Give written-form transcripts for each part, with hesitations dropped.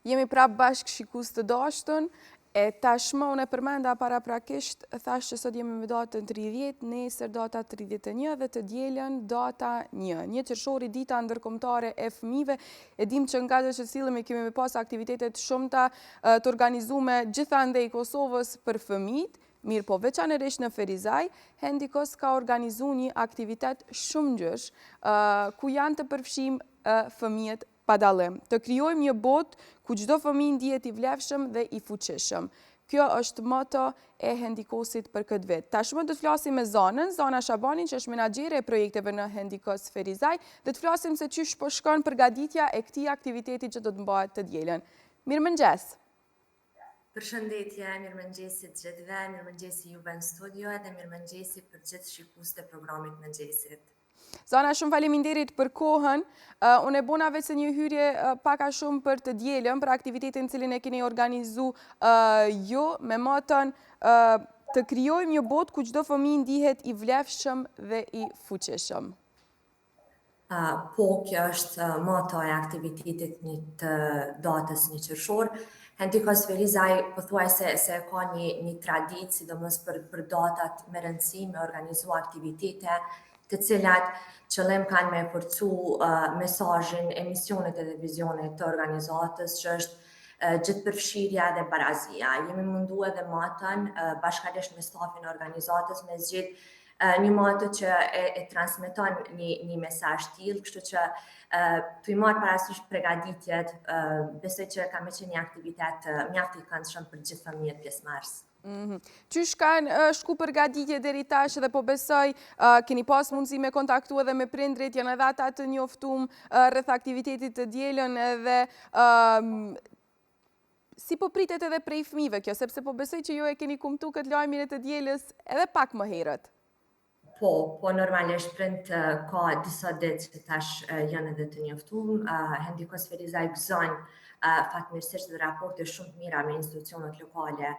Jemi prapë bashkë shikus të dashtën, e tashmë unë e përmenda paraprakisht, thash që sot jemi me datën 30, nesër data 31 dhe të dielën data 1. 1 qershori dita ndërkombëtare e fëmijëve. E dim që nga që sillemi kemi me pas aktivitetet shumëta të organizume gjithandej Kosovës për fëmijët. Mirë po, veçanërisht në Ferizaj, Hendikos ka organizu një aktivitet shumë ngjysh, ku janë të përfshim fëmijët pa dallim. Të krijojmë një botë ku çdo fëmijë ndihet i vlefshëm dhe i fuqishëm. Kjo është moto e Hendikosit për këtë vit. Tashmë do të flasim me Zanën, Zana Shabanin, që është menaxhere e projekteve në Hendikos Ferizaj, dhe të flasim se çish po shkon përgatitja e këtij aktiviteti që do të bëhet të dielën. Mirëmëngjes. Përshëndetje, mirëmëngjesi të gjithëve, mirëmëngjesi juve në studio dhe mirëmëngjesi për gjithë shikuesit e programit Mëngjesit. Zana, shumë faleminderit për kohën. Unë e bona vetë një hyrje paka shumë për të dielën, për aktivitetin cilin e keni organizu ju, me moton të krijojmë një botë ku çdo fëmijë ndihet i vlefshëm dhe i fuqishëm. Po, kjo është moto e aktivitetit të datës 1 qershor. Hendikos Ferizaj pothuajse se ka një traditë, sidomos për datat me rëndësi, me organizu aktivitete, të cilat qëllim kanë me përcu mesazhin e misionit e televizionit të organizatës, që është gjithë përfshirja dhe barazia. Jemi mundu edhe matën, bashkërisht me stafin e organizatës, me zgjidh një moto që e transmeton një mesazh tillë, kështu që të i marrë parasysh përgatitjet, besoj që ka me qenë një aktivitet mjaft i këndshëm për gjithë fëmijët pjesëmarrës. Qysh kanë shku përgatitje deri tash dhe po besoj keni pas mundësi me kontaktu edhe me prindrit, janë edhe ata të njoftum rreth aktivitetit të dielën edhe si po pritet edhe prej fëmijëve kjo, sepse po besoj që ju e keni kumtu këtë lajmin e të dielës edhe pak më herët. Po normalisht prind ka disa ditë që tash janë edhe të njoftum. Hendikos Ferizaj gëzon fatmirësisht dhe raporte shumë të mira me institucionet lokale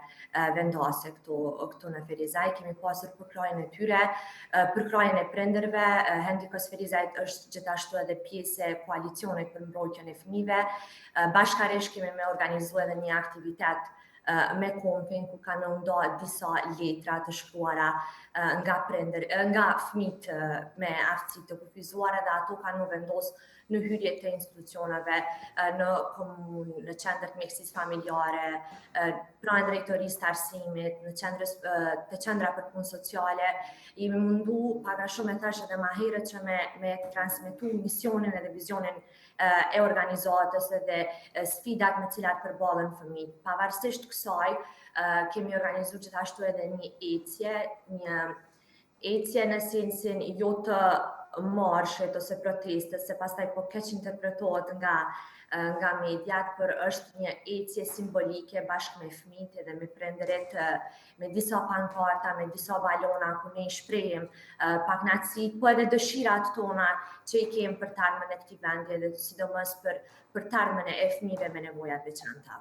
vendase këtu në Ferizaj. Kemi pasur përkrajën e tyre, përkrajën e prindërve. Hendikos Ferizaj është gjithashtu edhe pjesë e koalicionit për mbrojtjen e fëmijëve. Bashkërisht kemi me organizu edhe një aktivitet me kompin, ku kanë nda disa letra të shkruara nga fëmijët me aftësi të kufizuara, dhe ato kanë vendos në hyrje të institucioneve, në komunë, në qendrat mjekësisë familjare, pranë drejtorisë të arsimit, në qendra për punë sociale. Jemi mundu paka shumë e tash edhe ma herët që me transmetu misionin edhe vizionin e organizatës dhe sfidat me cilat përballen fëmijët. Pavarësisht kësaj, kemi organizu gjithashtu edhe një ecje në sensin jo të marshit ose protestës, se pastaj po keq interpretohet nga mediat, për është një ecje simbolike bashkë me fëmijët edhe me prindërit, me disa pankarta, me disa balona, ku ne i shprehim pakënaqësitë, po edhe dëshirat tona që i kemi për të ardhmen e këtij vendi, dhe sidomos për të ardhmen e fëmijëve me nevoja të veçanta.